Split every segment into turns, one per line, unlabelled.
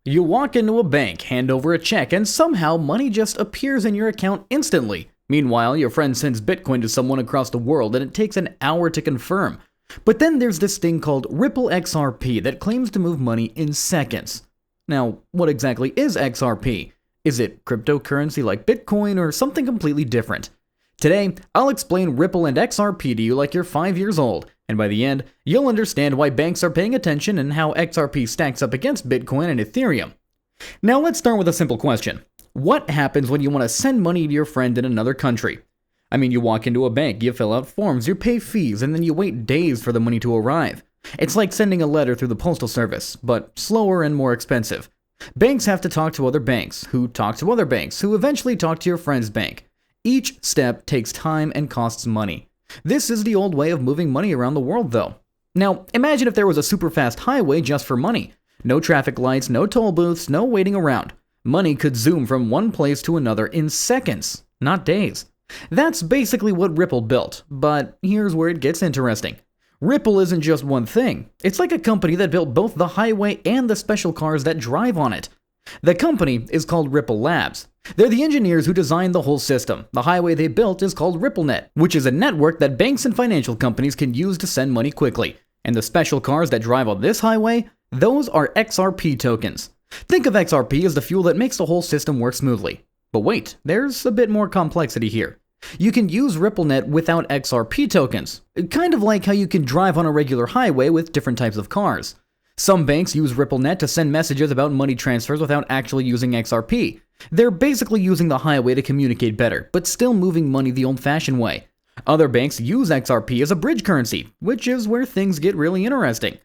You walk into a bank, hand over a check, and somehow money just appears in your account instantly. Meanwhile, your friend sends Bitcoin to someone across the world and it takes an hour to confirm. But then there's this thing called Ripple XRP that claims to move money in seconds. Now, what exactly is XRP? Is it cryptocurrency like Bitcoin or something completely different? Today, I'll explain Ripple and XRP to you like you're 5 years old, and by the end, you'll understand why banks are paying attention and how XRP stacks up against Bitcoin and Ethereum. Now let's start with a simple question. What happens when you want to send money to your friend in another country? I mean, you walk into a bank, you fill out forms, you pay fees, and then you wait days for the money to arrive. It's like sending a letter through the postal service, but slower and more expensive. Banks have to talk to other banks, who talk to other banks, who eventually talk to your friend's bank. Each step takes time and costs money. This is the old way of moving money around the world, though. Now, imagine if there was a super fast highway just for money. No traffic lights, no toll booths, no waiting around. Money could zoom from one place to another in seconds, not days. That's basically what Ripple built, but here's where it gets interesting. Ripple isn't just one thing. It's like a company that built both the highway and the special cars that drive on it. The company is called Ripple Labs. They're the engineers who designed the whole system. The highway they built is called RippleNet, which is a network that banks and financial companies can use to send money quickly. And the special cars that drive on this highway, those are XRP tokens. Think of XRP as the fuel that makes the whole system work smoothly. But wait, there's a bit more complexity here. You can use RippleNet without XRP tokens, kind of like how you can drive on a regular highway with different types of cars. Some banks use RippleNet to send messages about money transfers without actually using XRP. They're basically using the highway to communicate better, but still moving money the old-fashioned way. Other banks use XRP as a bridge currency, which is where things get really interesting.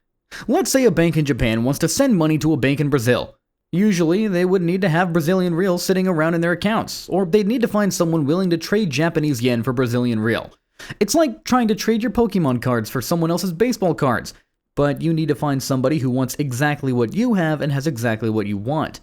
Let's say a bank in Japan wants to send money to a bank in Brazil. Usually, they would need to have Brazilian real sitting around in their accounts, or they'd need to find someone willing to trade Japanese yen for Brazilian real. It's like trying to trade your Pokemon cards for someone else's baseball cards, but you need to find somebody who wants exactly what you have and has exactly what you want.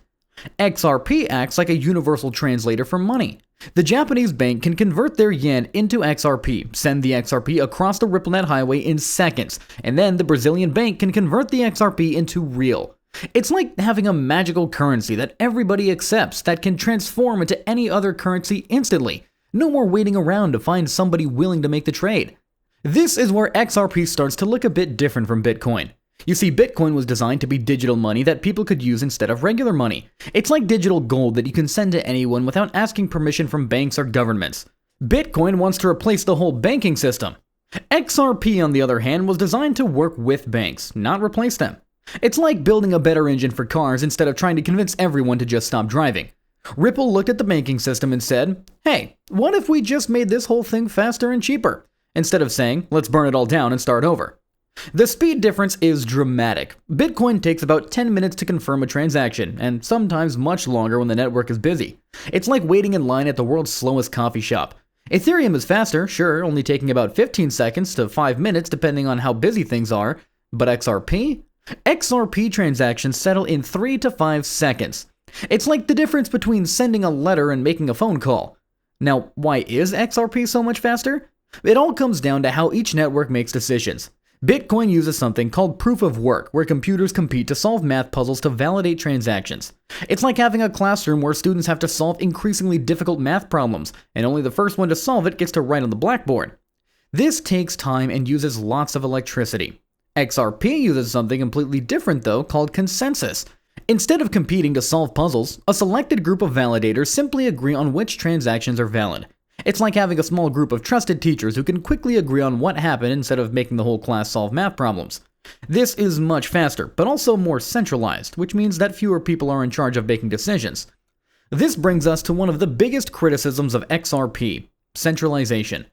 XRP acts like a universal translator for money. The Japanese bank can convert their yen into XRP, send the XRP across the RippleNet highway in seconds, and then the Brazilian bank can convert the XRP into real. It's like having a magical currency that everybody accepts that can transform into any other currency instantly. No more waiting around to find somebody willing to make the trade. This is where XRP starts to look a bit different from Bitcoin. You see, Bitcoin was designed to be digital money that people could use instead of regular money. It's like digital gold that you can send to anyone without asking permission from banks or governments. Bitcoin wants to replace the whole banking system. XRP, on the other hand, was designed to work with banks, not replace them. It's like building a better engine for cars instead of trying to convince everyone to just stop driving. Ripple looked at the banking system and said, hey, what if we just made this whole thing faster and cheaper? Instead of saying, let's burn it all down and start over. The speed difference is dramatic. Bitcoin takes about 10 minutes to confirm a transaction, and sometimes much longer when the network is busy. It's like waiting in line at the world's slowest coffee shop. Ethereum is faster, sure, only taking about 15 seconds to 5 minutes depending on how busy things are, but XRP? XRP transactions settle in 3 to 5 seconds. It's like the difference between sending a letter and making a phone call. Now, why is XRP so much faster? It all comes down to how each network makes decisions. Bitcoin uses something called proof of work, where computers compete to solve math puzzles to validate transactions. It's like having a classroom where students have to solve increasingly difficult math problems, and only the first one to solve it gets to write on the blackboard. This takes time and uses lots of electricity. XRP uses something completely different though, called consensus. Instead of competing to solve puzzles, a selected group of validators simply agree on which transactions are valid. It's like having a small group of trusted teachers who can quickly agree on what happened instead of making the whole class solve math problems. This is much faster, but also more centralized, which means that fewer people are in charge of making decisions. This brings us to one of the biggest criticisms of XRP: centralization.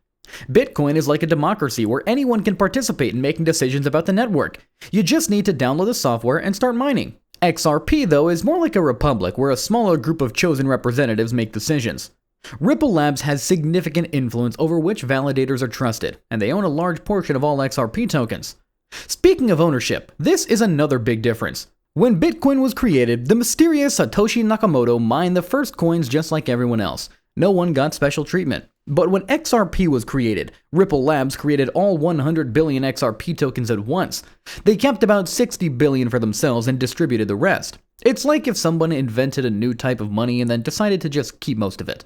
Bitcoin is like a democracy where anyone can participate in making decisions about the network. You just need to download the software and start mining. XRP, though, is more like a republic where a smaller group of chosen representatives make decisions. Ripple Labs has significant influence over which validators are trusted, and they own a large portion of all XRP tokens. Speaking of ownership, this is another big difference. When Bitcoin was created, the mysterious Satoshi Nakamoto mined the first coins just like everyone else. No one got special treatment. But when XRP was created, Ripple Labs created all 100 billion XRP tokens at once. They kept about 60 billion for themselves and distributed the rest. It's like if someone invented a new type of money and then decided to just keep most of it.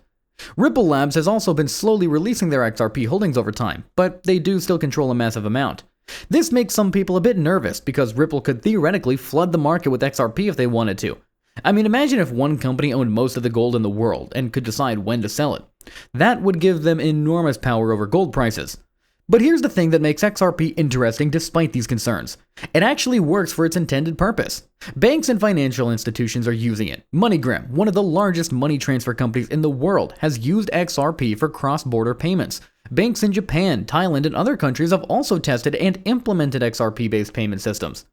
Ripple Labs has also been slowly releasing their XRP holdings over time, but they do still control a massive amount. This makes some people a bit nervous because Ripple could theoretically flood the market with XRP if they wanted to. I mean, imagine if one company owned most of the gold in the world and could decide when to sell it. That would give them enormous power over gold prices. But here's the thing that makes XRP interesting despite these concerns. It actually works for its intended purpose. Banks and financial institutions are using it. MoneyGram, one of the largest money transfer companies in the world, has used XRP for cross-border payments. Banks in Japan, Thailand, and other countries have also tested and implemented XRP-based payment systems.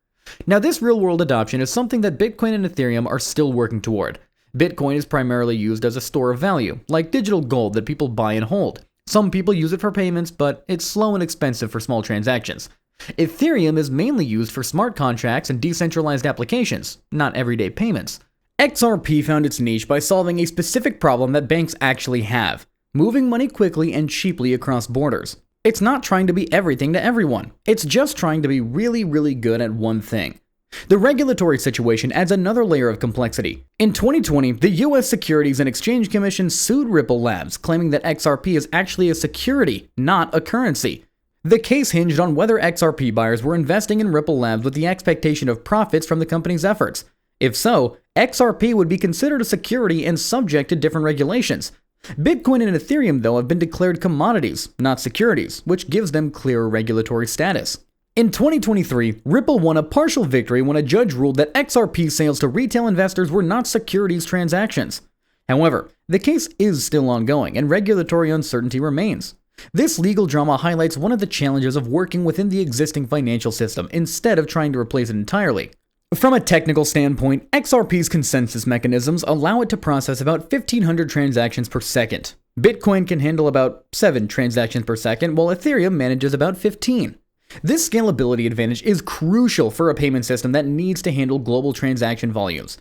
Now, this real-world adoption is something that Bitcoin and Ethereum are still working toward. Bitcoin is primarily used as a store of value, like digital gold that people buy and hold. Some people use it for payments, but it's slow and expensive for small transactions. Ethereum is mainly used for smart contracts and decentralized applications, not everyday payments. XRP found its niche by solving a specific problem that banks actually have: moving money quickly and cheaply across borders. It's not trying to be everything to everyone. It's just trying to be really, really good at one thing. The regulatory situation adds another layer of complexity. In 2020, the US Securities and Exchange Commission sued Ripple Labs, claiming that XRP is actually a security, not a currency. The case hinged on whether XRP buyers were investing in Ripple Labs with the expectation of profits from the company's efforts. If so, XRP would be considered a security and subject to different regulations. Bitcoin and Ethereum, though, have been declared commodities, not securities, which gives them clearer regulatory status. In 2023, Ripple won a partial victory when a judge ruled that XRP sales to retail investors were not securities transactions. However, the case is still ongoing and regulatory uncertainty remains. This legal drama highlights one of the challenges of working within the existing financial system instead of trying to replace it entirely. From a technical standpoint, XRP's consensus mechanisms allow it to process about 1,500 transactions per second. Bitcoin can handle about 7 transactions per second, while Ethereum manages about 15. This scalability advantage is crucial for a payment system that needs to handle global transaction volumes.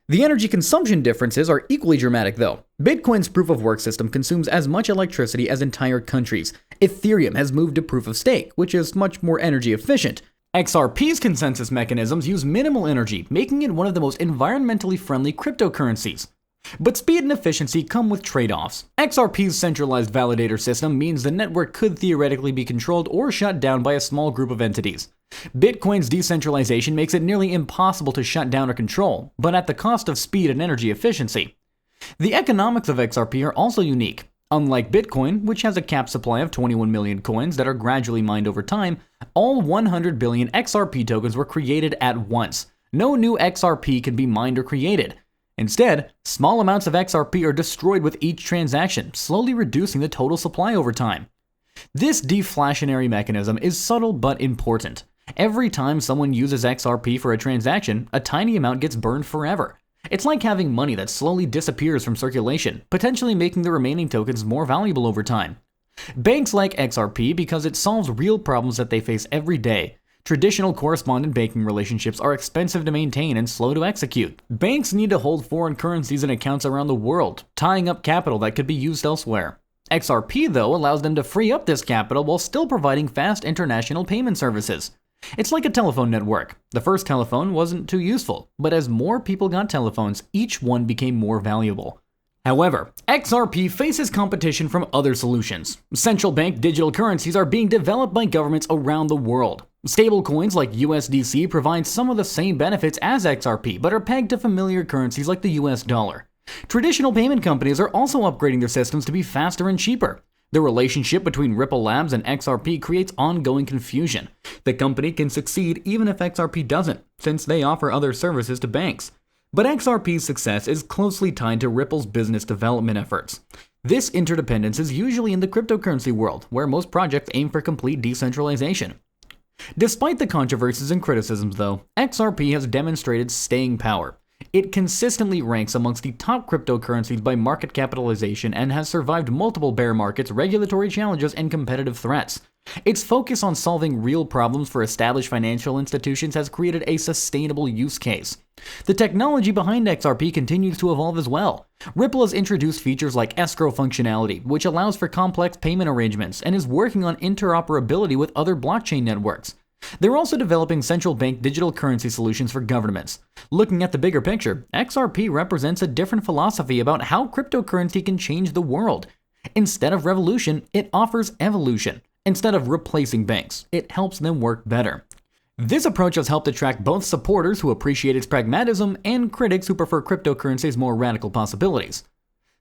The energy consumption differences are equally dramatic, though. Bitcoin's proof-of-work system consumes as much electricity as entire countries. Ethereum has moved to proof-of-stake, which is much more energy efficient. XRP's consensus mechanisms use minimal energy, making it one of the most environmentally friendly cryptocurrencies. But speed and efficiency come with trade-offs. XRP's centralized validator system means the network could theoretically be controlled or shut down by a small group of entities. Bitcoin's decentralization makes it nearly impossible to shut down or control, but at the cost of speed and energy efficiency. The economics of XRP are also unique. Unlike Bitcoin, which has a capped supply of 21 million coins that are gradually mined over time, all 100 billion XRP tokens were created at once. No new XRP can be mined or created. Instead, small amounts of XRP are destroyed with each transaction, slowly reducing the total supply over time. This deflationary mechanism is subtle but important. Every time someone uses XRP for a transaction, a tiny amount gets burned forever. It's like having money that slowly disappears from circulation, potentially making the remaining tokens more valuable over time. Banks like XRP because it solves real problems that they face every day. Traditional correspondent banking relationships are expensive to maintain and slow to execute. Banks need to hold foreign currencies in accounts around the world, tying up capital that could be used elsewhere. XRP, though, allows them to free up this capital while still providing fast international payment services. It's like a telephone network. The first telephone wasn't too useful, but as more people got telephones, each one became more valuable. However, XRP faces competition from other solutions. Central bank digital currencies are being developed by governments around the world. Stablecoins like USDC provide some of the same benefits as XRP, but are pegged to familiar currencies like the US dollar. Traditional payment companies are also upgrading their systems to be faster and cheaper. The relationship between Ripple Labs and XRP creates ongoing confusion. The company can succeed even if XRP doesn't, since they offer other services to banks. But XRP's success is closely tied to Ripple's business development efforts. This interdependence is usually in the cryptocurrency world, where most projects aim for complete decentralization. Despite the controversies and criticisms, though, XRP has demonstrated staying power. It consistently ranks amongst the top cryptocurrencies by market capitalization and has survived multiple bear markets, regulatory challenges, and competitive threats. Its focus on solving real problems for established financial institutions has created a sustainable use case. The technology behind XRP continues to evolve as well. Ripple has introduced features like escrow functionality, which allows for complex payment arrangements, and is working on interoperability with other blockchain networks. They're also developing central bank digital currency solutions for governments. Looking at the bigger picture, XRP represents a different philosophy about how cryptocurrency can change the world. Instead of revolution, it offers evolution. Instead of replacing banks, it helps them work better. This approach has helped attract both supporters who appreciate its pragmatism and critics who prefer cryptocurrency's more radical possibilities.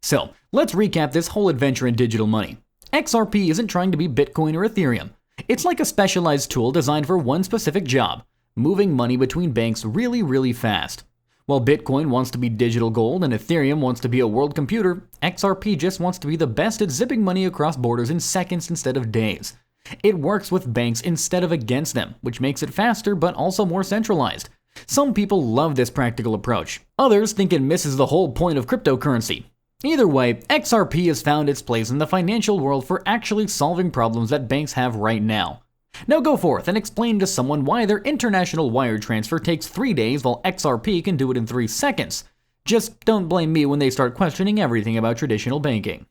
So, let's recap this whole adventure in digital money. XRP isn't trying to be Bitcoin or Ethereum. It's like a specialized tool designed for one specific job, moving money between banks really fast. While Bitcoin wants to be digital gold and Ethereum wants to be a world computer, XRP just wants to be the best at zipping money across borders in seconds instead of days. It works with banks instead of against them, which makes it faster but also more centralized. Some people love this practical approach. Others think it misses the whole point of cryptocurrency. Either way, XRP has found its place in the financial world for actually solving problems that banks have right now. Now go forth and explain to someone why their international wire transfer takes 3 days while XRP can do it in 3 seconds. Just don't blame me when they start questioning everything about traditional banking.